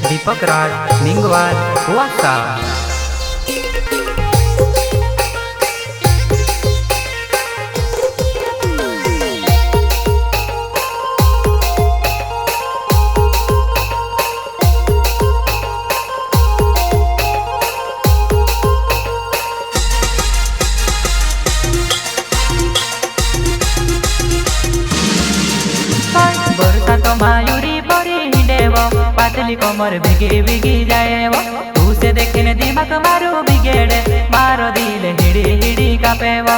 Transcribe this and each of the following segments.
दीपक राज निंगवाल वासा। बरसा तो मायूरी बड़ी हिंडेव पातली कमर बिगी बिगी जाएव तू से देखने दिमाग मारू बिगेड़े मारो दिल हिड़ी हिड़ी कापेव।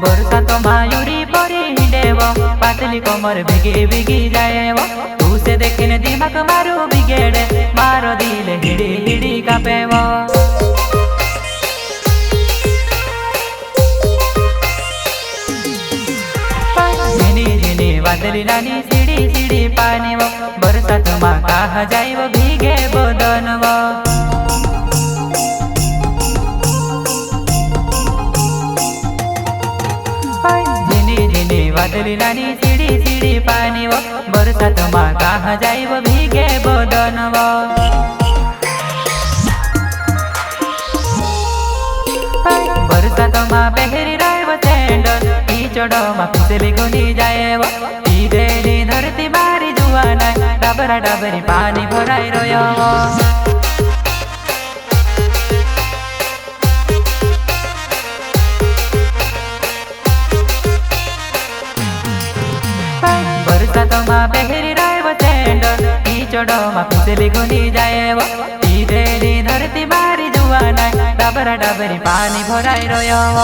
बरसा तो मायूरी बड़ी हिंडेव पातली कमर बिगी बिगी जाएव तू से देखने दिमाग मारू बिगेड़े मारो दिल हिड़ी हिड़ी कापेव। झिनी झिनी वादली नानी सीढ़ी सीढ़ी पानी वो बरसात मा कहा जाइव भीगे बदन वो। झिनी झिनी वादली नानी सीढ़ी सीढ़ी पानी वो बरसात मा कहा जाइव भीगे बदन वो। बरसात मा पहरी राइव सैंडल कीचड़ मा फिसली गुनी जाएव ईदेली धरती मारी जुआना डाबरा डाबरी पानी भराई रोयव। बरसात मा पहरी राइव सैंडल कीचड़ मा फिसली गुनी जाएव ईदेली धरती मारी जुआना डाबरा डाबरी पानी भराई रोयव।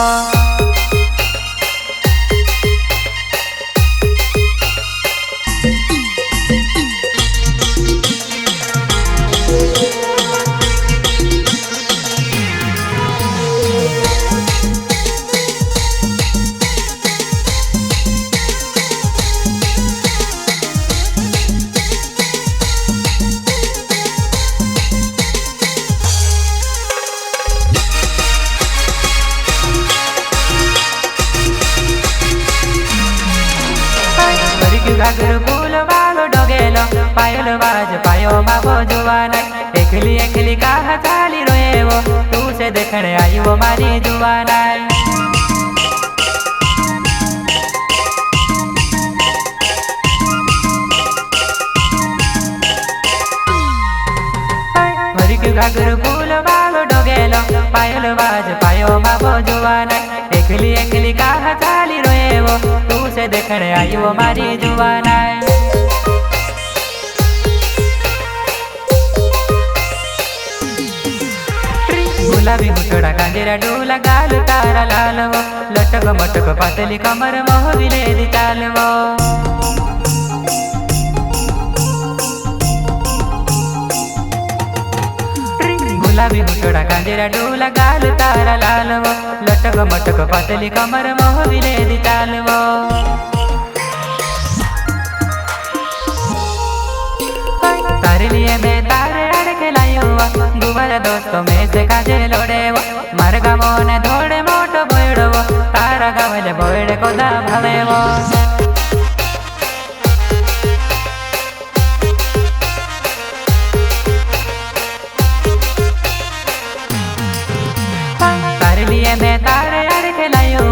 घाघर फूल वालो डोगेलो पायल बाज पायो मावो जुवाना एकली एकली कहा चाली रोएवो तू से देखने आई वो मारी जुवाना। घाघर फूल वालो डोगेलो पायल बाज पायो मावो जुवाना एकली एकली कहा चाली रोएवो तू से देखने आई वो मारी जुवाना। गुलाबी मुठड़ा कांजेरा डोला गाल तारा लाल वो लटक मटक पातली कमर मोह विले दी चाल वो। गुलाबी मुठड़ा कांजेरा डोला गाल तारा लाल वो लटक मटक पातली कमर मोह विले दी चाल वो। तारे लिए मैं तारे अड़ के लायो गुवर दोस्तों में से काजे लोड़े वो मार गामो ने धोड़े मोटो बोयड़ो वो तारा गावले बोयड़े को दा भावे वो। मैं तारे अड़ के लायो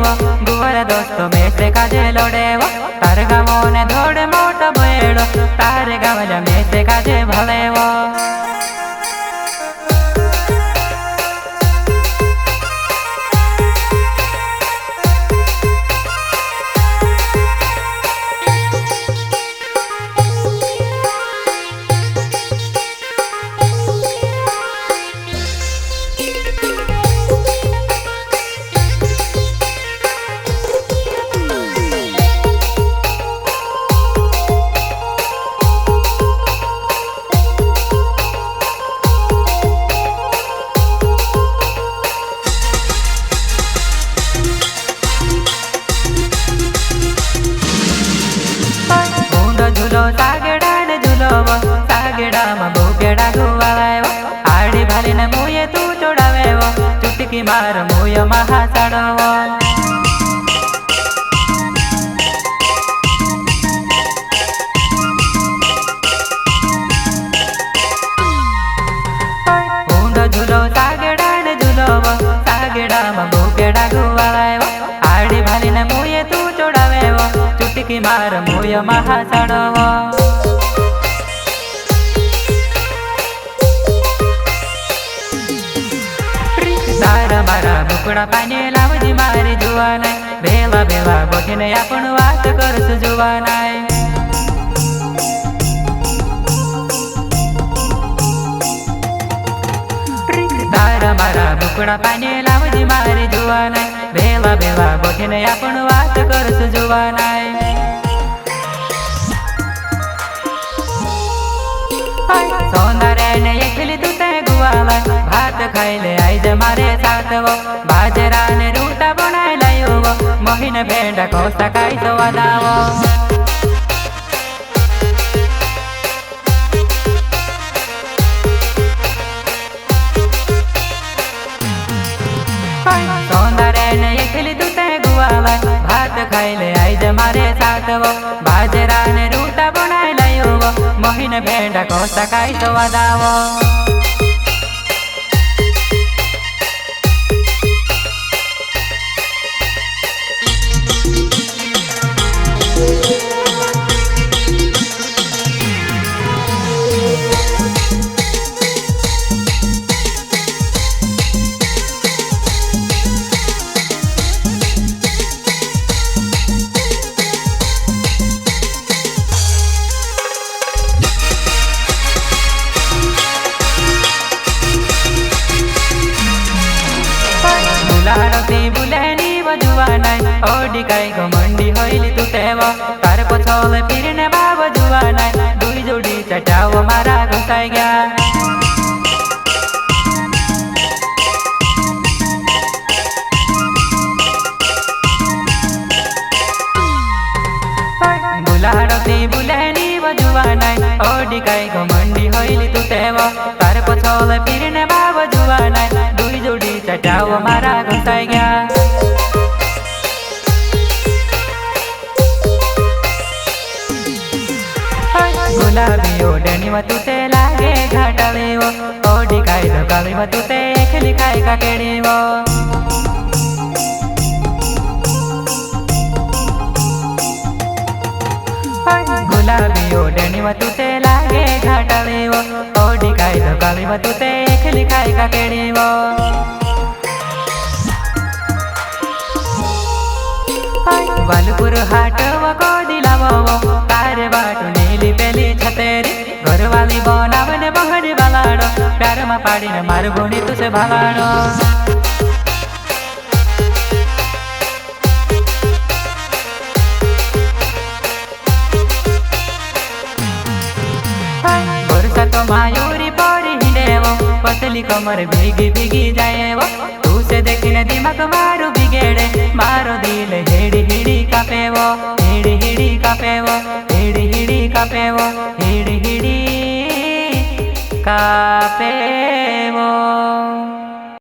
गुवर दोस्तों में से काजे लोड़े वो तारे गावो ने धोड़े मोटो बोयड़ो तारे गावले में से काजे भले वो। मार मुय महासाडव झूलो सागेड़ा झूलो सागेड़ा में भूकेड़ा गुवालायो आड़ी भाली ने मुये तू चोड़ावे चुटकी मार मुय महासाडव तारा मारा बुकड़ा पानी लावजी मारी जुवानाय बेला बेला बोठीने आपण वात करसु जुवानाय तारा मारा बुकड़ा पानी लावजी मारी जुवानाय बेला बेला बोठीने आपण वात करसु जुवानाय सौंदर्य ने एकली दूते गुवाला भात खाइले आइज मारे साथवो बाजरा ने रूटा बनाय लायो मोहिन भेंडा कोसा खाई तो वादावो सौंदर्य ने एकली दूते गुवाला भात खाइले आइज मारे साथवो बाजरा ने रूटा बनाय लायो मोहिन भेंडा कोसा खाई तो वादावो बुलेनी बजुवानाय ओडी काय घमंडी होइली तू तेवा तार पछोले फिरने बाबा जुवानाय दुई जोड़ी चटाव मारा घसाई गया बुलाड़ती बुलेनी बजुवानाय ओडी काय घमंडी होइली तू तेवा तार पछोले फिरने बाबा जुवानाय दुई जोड़ी चटाव मारा घसाई गया गुलाबी ओढ़नी में तुते लागे घाटाले वो ओढ़ी खाई तो काली में तुते एकली खाई का केड़ी वो गुलाबी ओढ़नी में तुते लागे घाटाले वो ओढ़ी खाई तो काली में तुते एकली खाई का केड़ी वो वालपुर हाट वो को दिलावो तारे बाटू नीली पेली छतेरी घरवाली बनावने बहनी बालाड़ो प्यार में पाड़ी ने मार गुणी तुसे भालाड़ो बरसा तो मायूरी पौरी हिंडेवो पतली कमर भीगी भीगी जाएवो तू से देखने दिमाग मारू बिगेड़े मारो दिल हेड़ी हिड़ी कापेवो हिड़ी हिड़ी कापेवो हिड़ी हिड़ी कापेवो हिड़ी हिड़ी कापेवो।